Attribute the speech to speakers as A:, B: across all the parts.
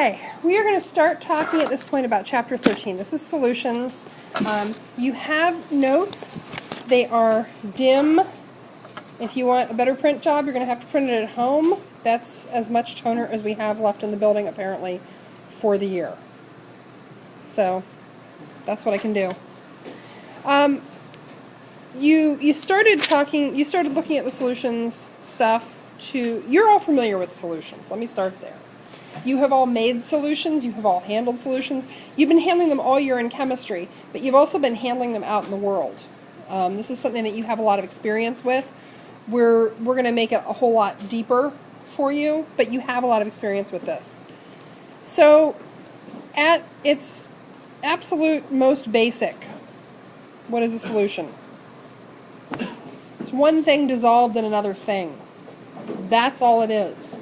A: Okay, we are going to start talking at this point about Chapter 13. This is solutions. You have notes. They are dim. If you want a better print job, you're going to have to print it at home. That's as much toner as we have left in the building, apparently, for the year. So, that's what I can do. You started looking at the solutions stuff you're all familiar with solutions. Let me start there. You have all made solutions, you have all handled solutions. You've been handling them all year in chemistry, but you've also been handling them out in the world. This is something that you have a lot of experience with. We're going to make it a whole lot deeper for you, but you have a lot of experience with this. So, at its absolute most basic, what is a solution? It's one thing dissolved in another thing. That's all it is.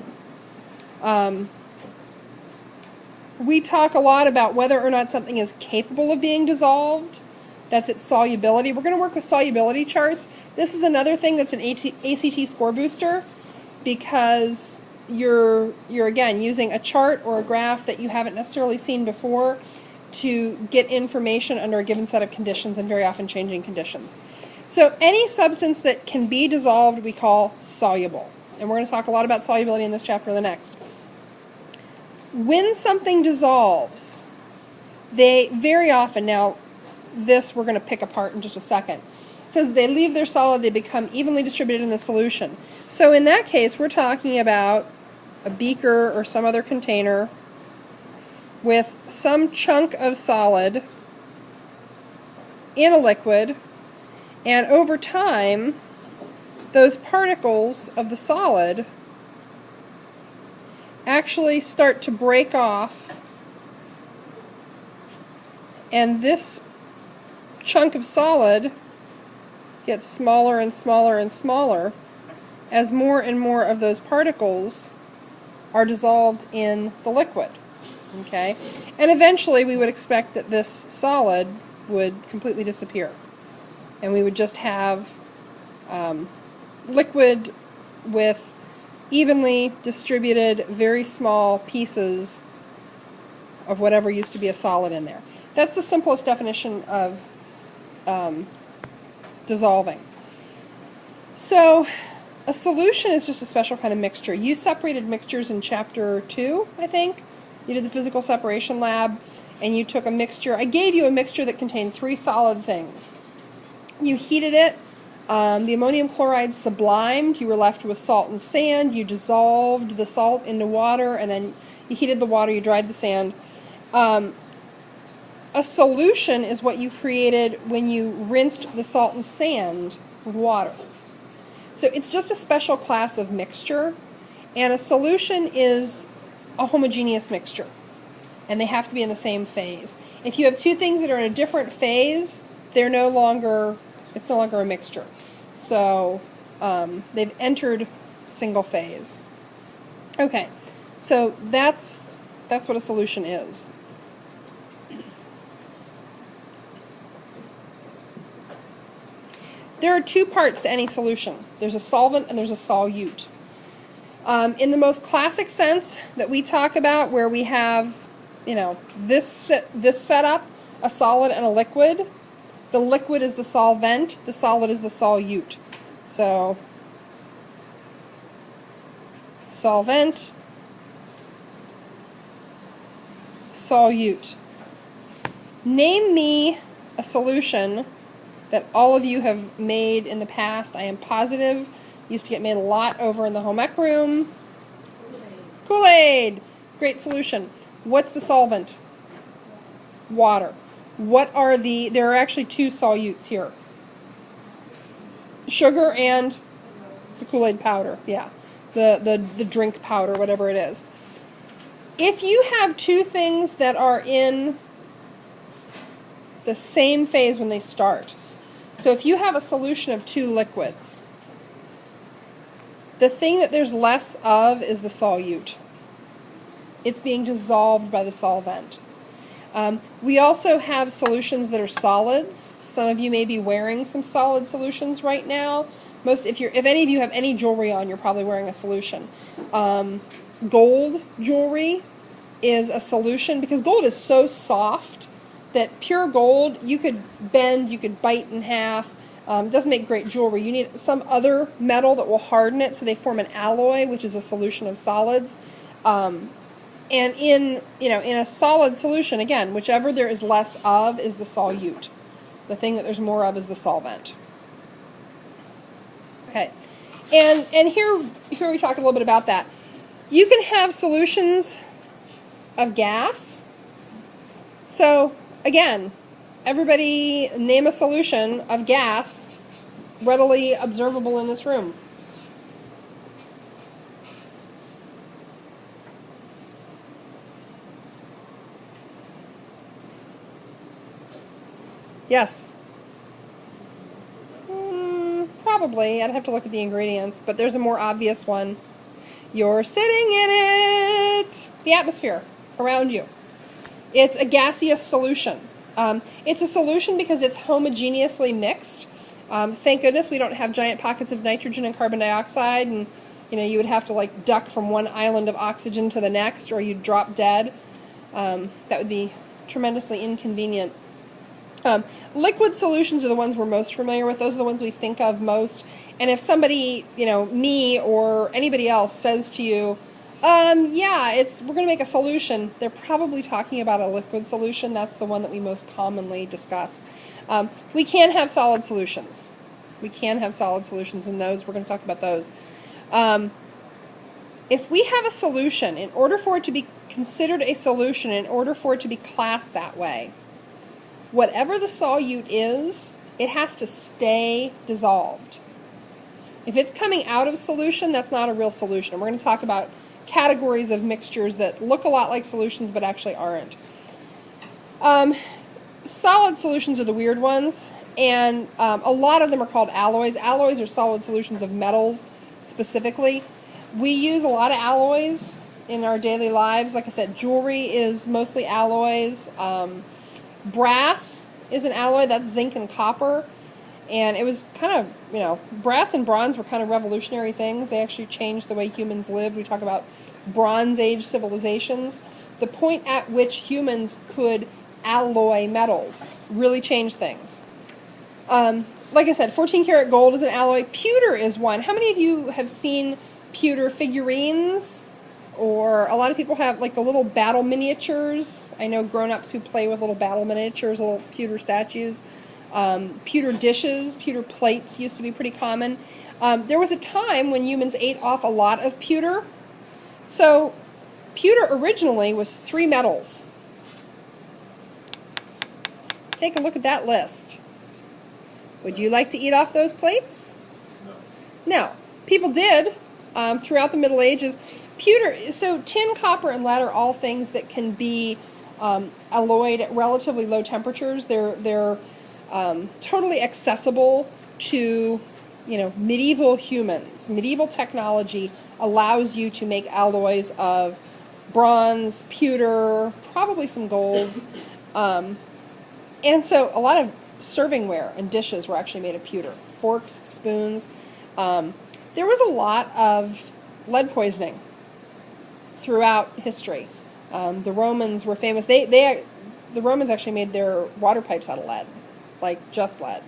A: We talk a lot about whether or not something is capable of being dissolved. That's its solubility. We're going to work with solubility charts. This is another thing that's an ACT score booster because you're again using a chart or a graph that you haven't necessarily seen before to get information under a given set of conditions and very often changing conditions. So any substance that can be dissolved we call soluble. And we're going to talk a lot about solubility in this chapter and the next. When something dissolves, they very often, now this we're going to pick apart in just a second, it says they leave their solid, they become evenly distributed in the solution. So in that case, we're talking about a beaker or some other container with some chunk of solid in a liquid, and over time, those particles of the solid actually start to break off, and this chunk of solid gets smaller and smaller and smaller as more and more of those particles are dissolved in the liquid. Okay? And eventually we would expect that this solid would completely disappear, and we would just have liquid with evenly distributed, very small pieces of whatever used to be a solid in there. That's the simplest definition of dissolving. So, a solution is just a special kind of mixture. You separated mixtures in Chapter 2, I think. You did the physical separation lab, and you took a mixture. I gave you a mixture that contained 3 solid things. You heated it. The ammonium chloride sublimed, you were left with salt and sand, you dissolved the salt into water, and then you heated the water, you dried the sand. A solution is what you created when you rinsed the salt and sand with water. So it's just a special class of mixture, and a solution is a homogeneous mixture, and they have to be in the same phase. If you have 2 things that are in a different phase, it's no longer a mixture. So they've entered single phase. Okay, so that's what a solution is. There are 2 parts to any solution. There's a solvent and there's a solute. In the most classic sense that we talk about, where we have, this setup, a solid and a liquid. The liquid is the solvent, the solid is the solute. So, solvent, solute. Name me a solution that all of you have made in the past. I am positive used to get made a lot over in the home ec room. Kool-Aid. Great solution. What's the solvent? Water. There are actually 2 solutes here. Sugar and the Kool-Aid powder, yeah. The drink powder, whatever it is. If you have 2 things that are in the same phase when they start, so if you have a solution of 2 liquids, the thing that there's less of is the solute. It's being dissolved by the solvent. We also have solutions that are solids. Some of you may be wearing some solid solutions right now. If any of you have any jewelry on, you're probably wearing a solution. Gold jewelry is a solution, because gold is so soft that pure gold you could bend, you could bite in half. It doesn't make great jewelry. You need some other metal that will harden it, so they form an alloy, which is a solution of solids. And in a solid solution, again, whichever there is less of is the solute. The thing that there's more of is the solvent. Okay, and here we talk a little bit about that. You can have solutions of gas. So again, everybody name a solution of gas readily observable in this room. Yes. Probably. I'd have to look at the ingredients, but there's a more obvious one. You're sitting in it. The atmosphere around you. It's a gaseous solution. It's a solution because it's homogeneously mixed. Thank goodness we don't have giant pockets of nitrogen and carbon dioxide, and you would have to like duck from one island of oxygen to the next, or you'd drop dead. That would be tremendously inconvenient. Liquid solutions are the ones we're most familiar with. Those are the ones we think of most. And if somebody, me or anybody else says to you, yeah, we're going to make a solution, they're probably talking about a liquid solution. That's the one that we most commonly discuss. We can have solid solutions. We can have solid solutions in those. We're going to talk about those. If we have a solution, in order for it to be considered a solution, in order for it to be classed that way, whatever the solute is, it has to stay dissolved. If it's coming out of solution, that's not a real solution. And we're going to talk about categories of mixtures that look a lot like solutions but actually aren't. Solid solutions are the weird ones, and a lot of them are called alloys. Alloys are solid solutions of metals specifically. We use a lot of alloys in our daily lives. Like I said, jewelry is mostly alloys. Brass is an alloy. That's zinc and copper. And it was kind of, brass and bronze were kind of revolutionary things. They actually changed the way humans lived. We talk about Bronze Age civilizations. The point at which humans could alloy metals really changed things. Like I said, 14 karat gold is an alloy. Pewter is one. How many of you have seen pewter figurines? Or a lot of people have like the little battle miniatures. I know grown-ups who play with little battle miniatures, little pewter statues. Pewter dishes, pewter plates used to be pretty common. There was a time when humans ate off a lot of pewter. So pewter originally was 3 metals. Take a look at that list. Would you like to eat off those plates? No. People did throughout the Middle Ages. Pewter, so tin, copper, and lead are all things that can be alloyed at relatively low temperatures. They're totally accessible to medieval humans. Medieval technology allows you to make alloys of bronze, pewter, probably some golds, and so a lot of servingware and dishes were actually made of pewter. Forks, spoons. There was a lot of lead poisoning throughout history. The Romans were famous. The Romans actually made their water pipes out of lead, like just lead.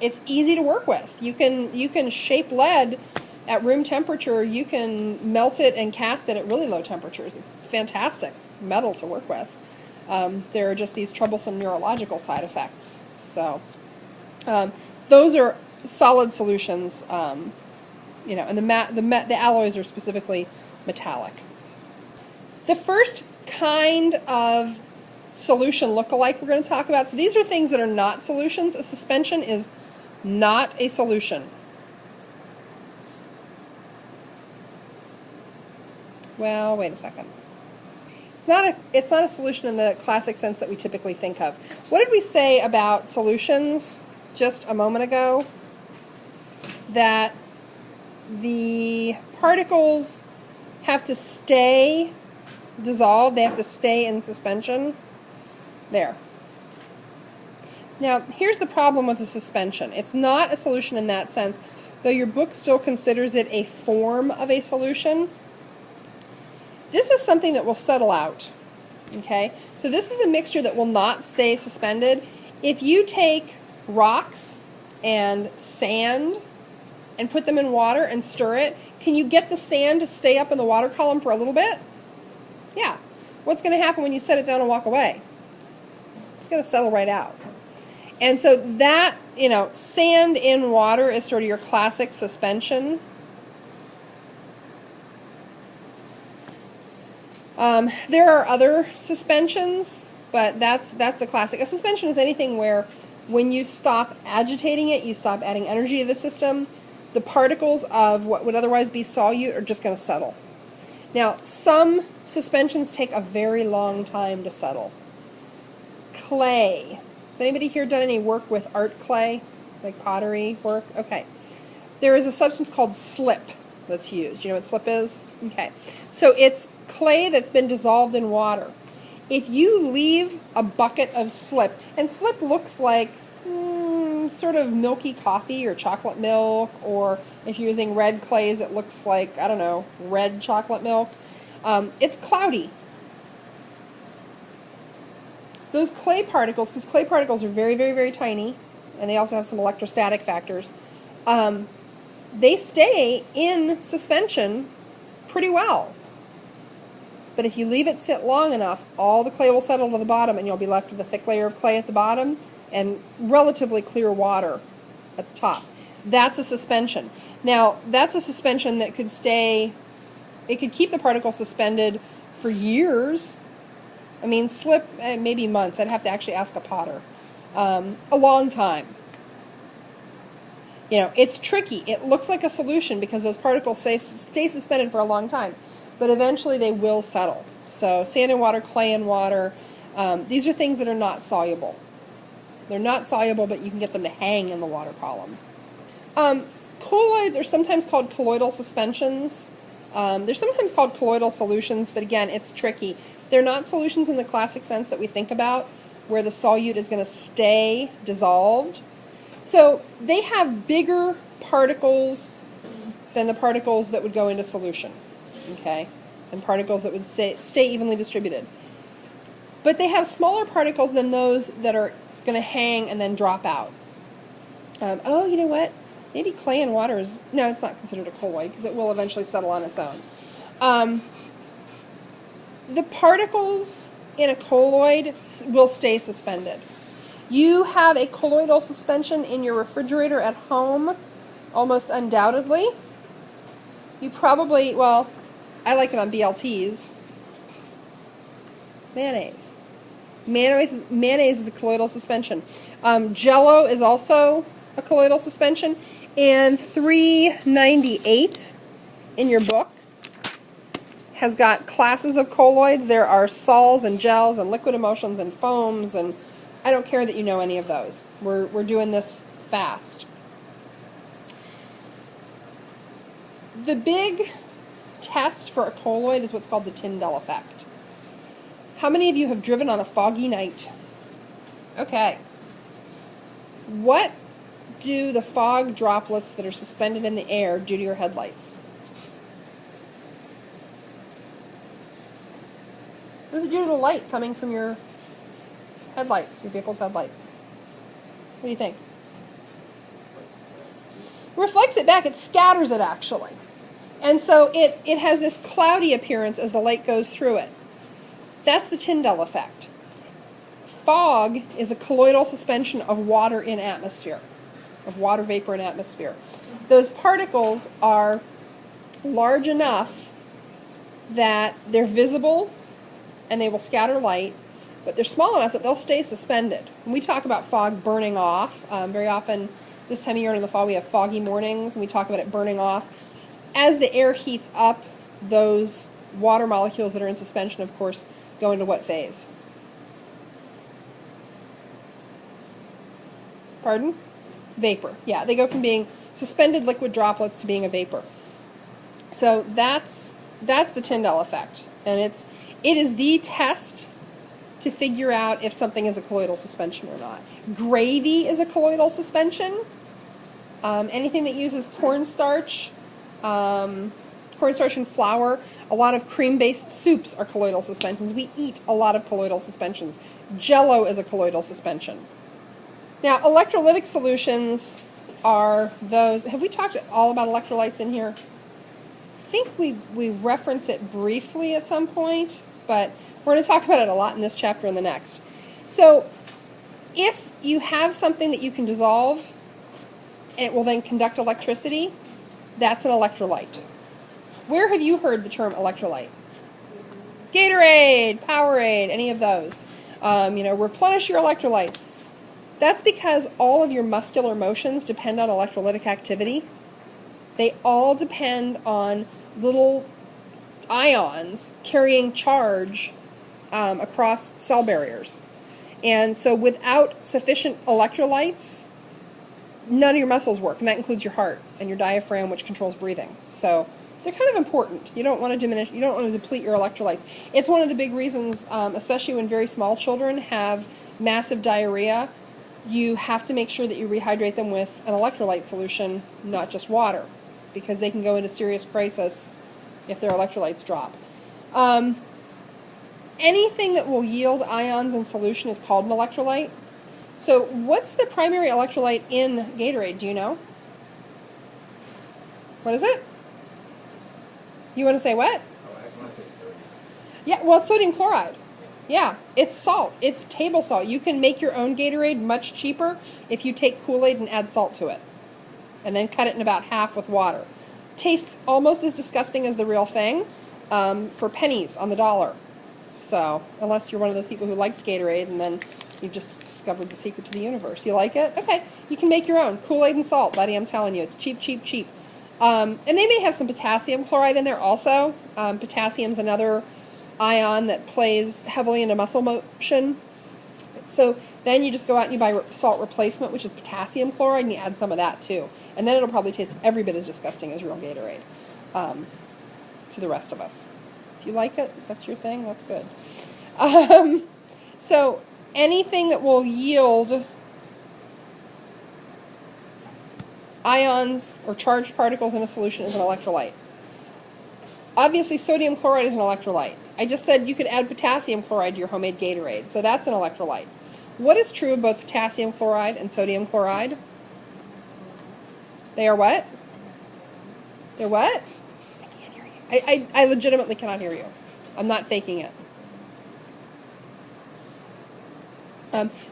A: It's easy to work with. You can shape lead at room temperature. You can melt it and cast it at really low temperatures. It's fantastic metal to work with. There are just these troublesome neurological side effects. So those are solid solutions. And the alloys are specifically metallic. The first kind of solution look-alike we're going to talk about, so these are things that are not solutions. A suspension is not a solution. Well, wait a second. It's not a solution in the classic sense that we typically think of. What did we say about solutions just a moment ago? That the particles have to stay dissolved. They have to stay in suspension. There. Now, here's the problem with a suspension. It's not a solution in that sense, though your book still considers it a form of a solution. This is something that will settle out. Okay, so this is a mixture that will not stay suspended. If you take rocks and sand and put them in water and stir it, can you get the sand to stay up in the water column for a little bit? Yeah. What's going to happen when you set it down and walk away? It's going to settle right out. And so that, sand in water is sort of your classic suspension. There are other suspensions, but that's the classic. A suspension is anything where when you stop agitating it, you stop adding energy to the system, the particles of what would otherwise be solute are just going to settle. Now, some suspensions take a very long time to settle. Clay. Has anybody here done any work with art clay, like pottery work? Okay. There is a substance called slip that's used. You know what slip is? Okay. So it's clay that's been dissolved in water. If you leave a bucket of slip, and slip looks like sort of milky coffee or chocolate milk, or if you're using red clays, it looks like, I don't know, red chocolate milk. It's cloudy. Those clay particles, because clay particles are very, very, very tiny, and they also have some electrostatic factors, they stay in suspension pretty well. But if you leave it sit long enough, all the clay will settle to the bottom, and you'll be left with a thick layer of clay at the bottom and relatively clear water at the top. That's a suspension. Now, that's a suspension that could stay, it could keep the particle suspended for years. I mean, slip, maybe months. I'd have to actually ask a potter. A long time. It's tricky. It looks like a solution because those particles stay suspended for a long time. But eventually they will settle. So sand and water, clay and water, these are things that are not soluble. They're not soluble, but you can get them to hang in the water column. Colloids are sometimes called colloidal suspensions. They're sometimes called colloidal solutions, but again, it's tricky. They're not solutions in the classic sense that we think about, where the solute is going to stay dissolved. So they have bigger particles than the particles that would go into solution, okay, and particles that would stay evenly distributed. But they have smaller particles than those that are going to hang and then drop out. Oh, you know what? Maybe clay and water is, no, it's not considered a colloid because it will eventually settle on its own. The particles in a colloid will stay suspended. You have a colloidal suspension in your refrigerator at home, almost undoubtedly. You probably, well, I like it on BLTs. Mayonnaise. Mayonnaise is a colloidal suspension. Jello is also a colloidal suspension. And 398 in your book has got classes of colloids. There are sols and gels and liquid emulsions and foams, and I don't care that you know any of those. We're doing this fast. The big test for a colloid is what's called the Tyndall effect. How many of you have driven on a foggy night? Okay. What do the fog droplets that are suspended in the air do to your headlights? What does it do to the light coming from your headlights, your vehicle's headlights? What do you think? It reflects it back. It scatters it, actually. And so it has this cloudy appearance as the light goes through it. That's the Tyndall effect. Fog is a colloidal suspension of water in atmosphere, of water vapor in atmosphere. Those particles are large enough that they're visible and they will scatter light, but they're small enough that they'll stay suspended. When we talk about fog burning off, very often this time of year in the fall we have foggy mornings and we talk about it burning off. As the air heats up, those water molecules that are in suspension, of course, go into what phase? Pardon? Vapor. Yeah, they go from being suspended liquid droplets to being a vapor. So that's the Tyndall effect, and it is the test to figure out if something is a colloidal suspension or not. Gravy is a colloidal suspension. Anything that uses cornstarch, cornstarch and flour. A lot of cream-based soups are colloidal suspensions. We eat a lot of colloidal suspensions. Jell-O is a colloidal suspension. Now, electrolytic solutions are those. Have we talked all about electrolytes in here? I think we reference it briefly at some point, but we're going to talk about it a lot in this chapter and the next. So, if you have something that you can dissolve, it will then conduct electricity, that's an electrolyte. Where have you heard the term electrolyte? Gatorade, Powerade, any of those. Replenish your electrolytes. That's because all of your muscular motions depend on electrolytic activity. They all depend on little ions carrying charge across cell barriers. And so without sufficient electrolytes, none of your muscles work, and that includes your heart and your diaphragm, which controls breathing. So they're kind of important. You don't want to deplete your electrolytes. It's one of the big reasons, especially when very small children have massive diarrhea, you have to make sure that you rehydrate them with an electrolyte solution, not just water, because they can go into serious crisis if their electrolytes drop. Anything that will yield ions in solution is called an electrolyte. So what's the primary electrolyte in Gatorade? Do you know? What is it? You want to say what?
B: Oh, I just want to say sodium.
A: Yeah, well, it's sodium chloride. Yeah, it's salt. It's table salt. You can make your own Gatorade much cheaper if you take Kool-Aid and add salt to it. And then cut it in about half with water. Tastes almost as disgusting as the real thing for pennies on the dollar. So, unless you're one of those people who likes Gatorade and then you've just discovered the secret to the universe. You like it? Okay, you can make your own. Kool-Aid and salt, buddy, I'm telling you. It's cheap, cheap, cheap. And they may have some potassium chloride in there also. Potassium's another ion that plays heavily into muscle motion. So then you just go out and you buy salt replacement, which is potassium chloride, and you add some of that too. And then it'll probably taste every bit as disgusting as real Gatorade to the rest of us. Do you like it? That's your thing? That's good. So anything that will yield ions or charged particles in a solution is an electrolyte. Obviously, sodium chloride is an electrolyte. I just said you could add potassium chloride to your homemade Gatorade, so that's an electrolyte. What is true of both potassium chloride and sodium chloride? They are what? They're what? I can't hear you. I legitimately cannot hear you. I'm not faking it.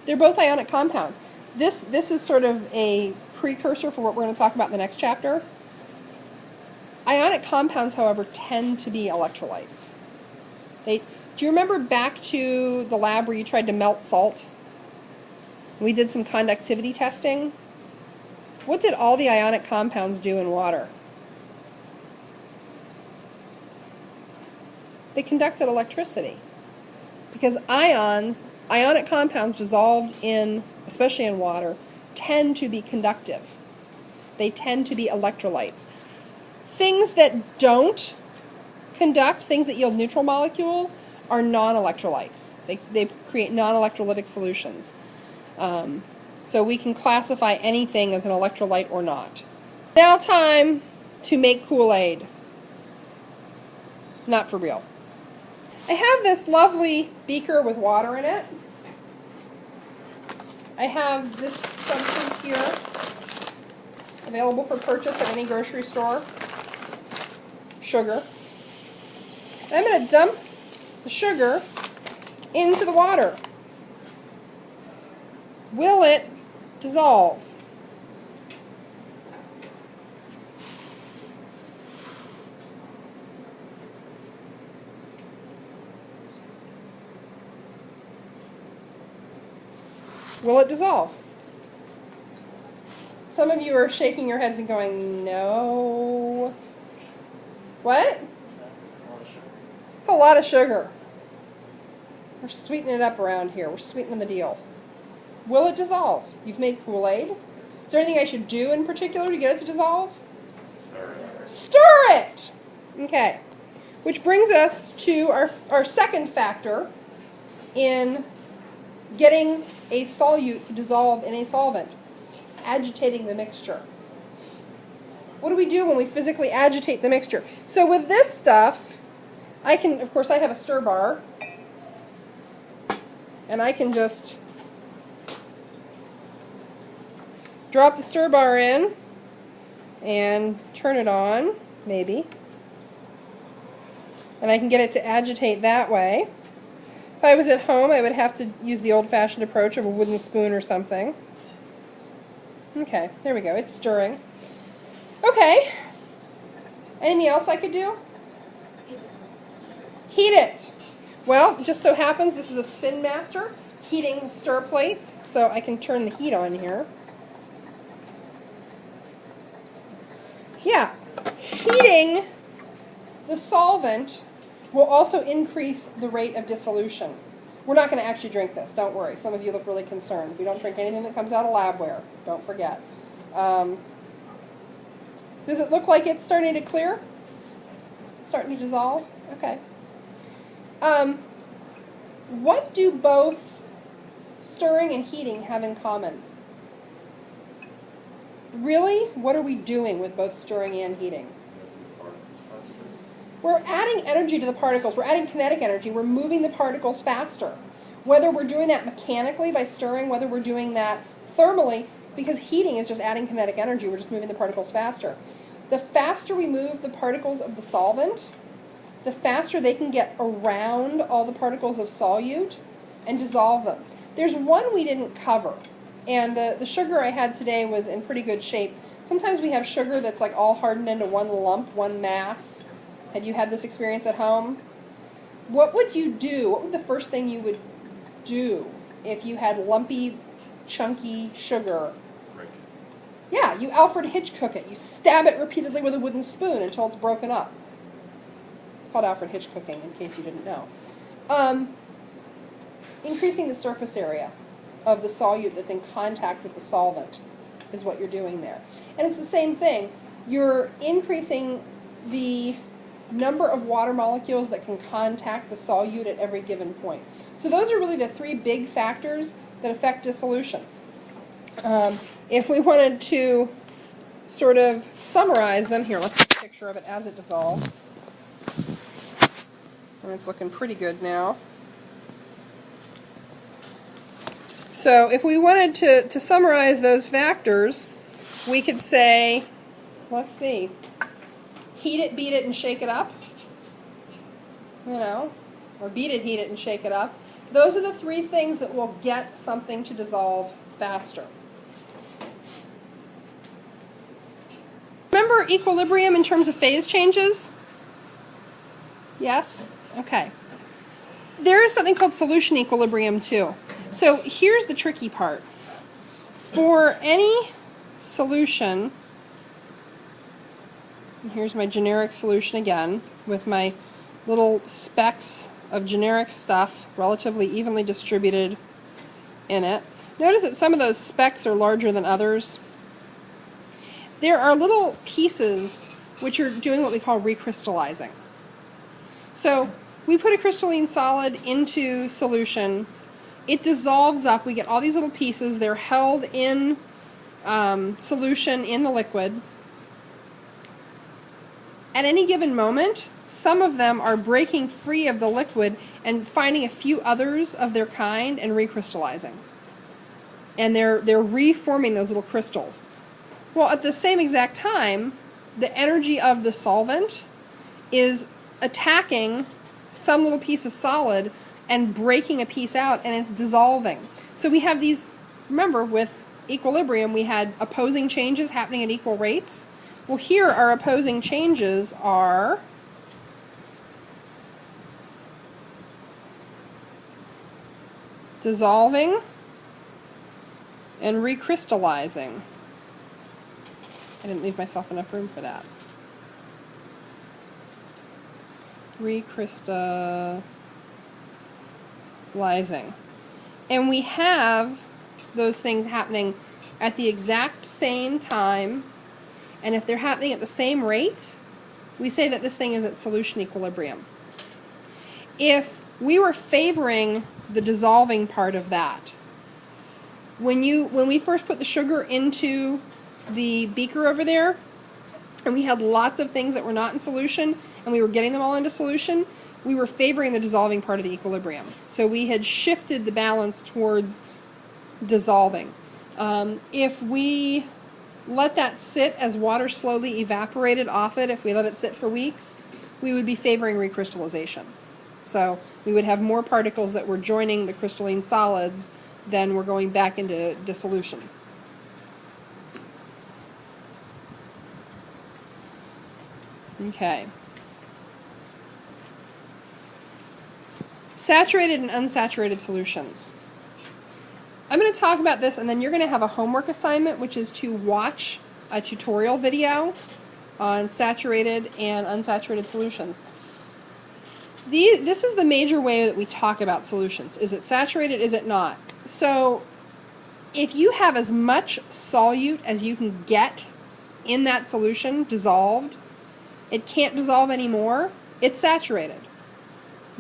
A: They're both ionic compounds. This is sort of a precursor for what we're going to talk about in the next chapter. Ionic compounds, however, tend to be electrolytes. Do you remember back to the lab where you tried to melt salt? We did some conductivity testing. What did all the ionic compounds do in water? They conducted electricity. Because ionic compounds dissolved in, especially in water, tend to be conductive. They tend to be electrolytes. Things that don't conduct, things that yield neutral molecules, are non-electrolytes. They create non-electrolytic solutions. So we can classify anything as an electrolyte or not. Now time to make Kool-Aid. Not for real. I have this lovely beaker with water in it. I have this substance here, available for purchase at any grocery store. Sugar. I'm going to dump the sugar into the water. Will it dissolve? Will it dissolve? Some of you are shaking your heads and going, no. What? It's a lot of sugar. We're sweetening it up around here. We're sweetening the deal. Will it dissolve? You've made Kool-Aid. Is there anything I should do in particular to get it to dissolve? Stir it! Okay. Which brings us to our second factor in getting a solute to dissolve in a solvent. Agitating the mixture. What do we do when we physically agitate the mixture? So with this stuff, I can, of course, I have a stir bar, and I can just drop the stir bar in and turn it on, maybe. And I can get it to agitate that way. If I was at home, I would have to use the old-fashioned approach of a wooden spoon or something. Okay, there we go. It's stirring. Okay. Anything else I could do? Heat it. Well, just so happens this is a Spin Master heating stir plate, so I can turn the heat on here. Yeah, heating the solvent will also increase the rate of dissolution. We're not going to actually drink this, don't worry. Some of you look really concerned. We don't drink anything that comes out of labware, don't forget. Does it look like it's starting to clear? Starting to dissolve? Okay. What do both stirring and heating have in common? Really? What are we doing with both stirring and heating? We're adding energy to the particles. We're adding kinetic energy. We're moving the particles faster. Whether we're doing that mechanically by stirring, whether we're doing that thermally, because heating is just adding kinetic energy, we're just moving the particles faster. The faster we move the particles of the solvent, the faster they can get around all the particles of solute and dissolve them. There's one we didn't cover, and the sugar I had today was in pretty good shape. Sometimes we have sugar that's like all hardened into one lump, one mass. Have you had this experience at home? What would you do? What would the first thing you would do if you had lumpy, chunky sugar?
B: Break it.
A: Yeah, you Alfred Hitchcock it. You stab it repeatedly with a wooden spoon until it's broken up. It's called Alfred Hitchcocking, in case you didn't know. Increasing the surface area of the solute that's in contact with the solvent is what you're doing there. And it's the same thing. You're increasing the number of water molecules that can contact the solute at every given point. So those are really the three big factors that affect dissolution. If we wanted to sort of summarize them, here, let's take a picture of it as it dissolves. And it's looking pretty good now. So if we wanted to summarize those factors, we could say, let's see, heat it, beat it, and shake it up. You know, or beat it, heat it, and shake it up. Those are the three things that will get something to dissolve faster. Remember equilibrium in terms of phase changes? Yes? Okay. There is something called solution equilibrium too. So here's the tricky part. For any solution, and here's my generic solution again, with my little specks of generic stuff relatively evenly distributed in it. Notice that some of those specks are larger than others. There are little pieces which are doing what we call recrystallizing. So we put a crystalline solid into solution. It dissolves up. We get all these little pieces. They're held in solution in the liquid. At any given moment, some of them are breaking free of the liquid and finding a few others of their kind and recrystallizing. And they're reforming those little crystals. Well, at the same exact time, the energy of the solvent is attacking some little piece of solid and breaking a piece out, and it's dissolving. So we have these, remember, with equilibrium, we had opposing changes happening at equal rates. Well, here our opposing changes are dissolving and recrystallizing. I didn't leave myself enough room for that. Recrystallizing. And we have those things happening at the exact same time, and if they're happening at the same rate, we say that this thing is at solution equilibrium. If we were favoring the dissolving part of that, when we first put the sugar into the beaker over there, and we had lots of things that were not in solution, and we were getting them all into solution, we were favoring the dissolving part of the equilibrium. So we had shifted the balance towards dissolving. If we let that sit as water slowly evaporated off it, if we let it sit for weeks, we would be favoring recrystallization. So we would have more particles that were joining the crystalline solids than were going back into dissolution. Okay. Saturated and unsaturated solutions. I'm going to talk about this, and then you're going to have a homework assignment, which is to watch a tutorial video on saturated and unsaturated solutions. This is the major way that we talk about solutions. Is it saturated? Is it not? So if you have as much solute as you can get in that solution dissolved, it can't dissolve anymore, it's saturated.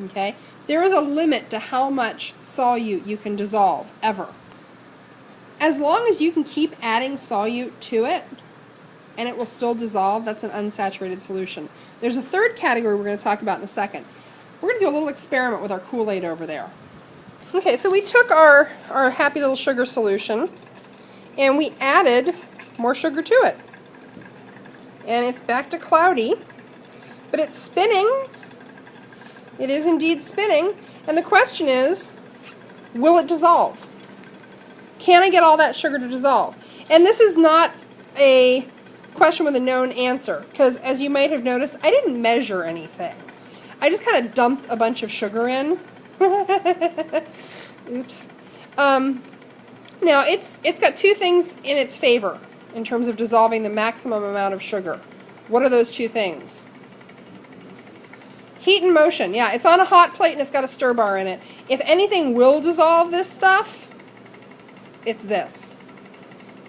A: Okay? There is a limit to how much solute you can dissolve, ever. As long as you can keep adding solute to it, and it will still dissolve, that's an unsaturated solution. There's a third category we're going to talk about in a second. We're going to do a little experiment with our Kool-Aid over there. Okay, so we took our happy little sugar solution, and we added more sugar to it. And it's back to cloudy, but it's spinning. It is indeed spinning, and the question is, will it dissolve? Can I get all that sugar to dissolve? And this is not a question with a known answer, because as you might have noticed, I didn't measure anything. I just kind of dumped a bunch of sugar in. Oops. Now, it's got two things in its favor in terms of dissolving the maximum amount of sugar. What are those two things? Heat and motion. Yeah, it's on a hot plate and it's got a stir bar in it. If anything will dissolve this stuff, it's this.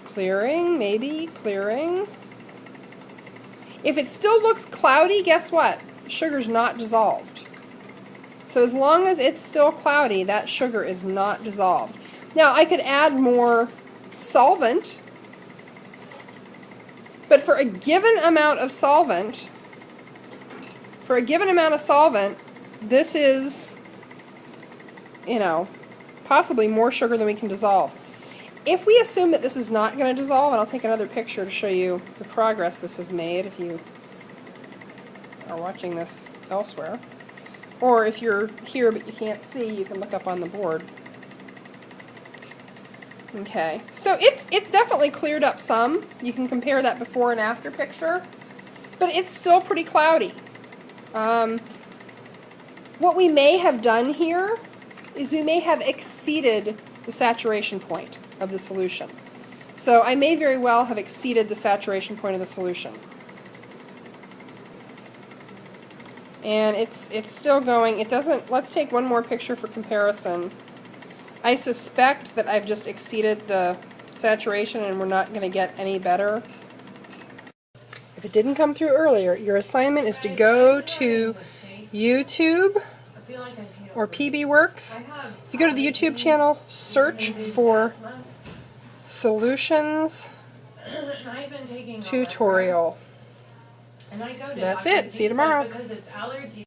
A: Clearing, maybe, clearing. If it still looks cloudy, guess what? Sugar's not dissolved. So as long as it's still cloudy, that sugar is not dissolved. Now, I could add more solvent, but for a given amount of solvent, this is, possibly more sugar than we can dissolve. If we assume that this is not going to dissolve, and I'll take another picture to show you the progress this has made if you are watching this elsewhere. Or if you're here but you can't see, you can look up on the board. Okay, so it's definitely cleared up some. You can compare that before and after picture, but it's still pretty cloudy. What we may have done here is we may have exceeded the saturation point of the solution. So I may very well have exceeded the saturation point of the solution. And it's still going. It doesn't. Let's take one more picture for comparison. I suspect that I've just exceeded the saturation and we're not going to get any better. If it didn't come through earlier, your assignment is to go to YouTube or PB Works. If you go to the YouTube channel, search for Solutions Tutorial. That's it. See you tomorrow.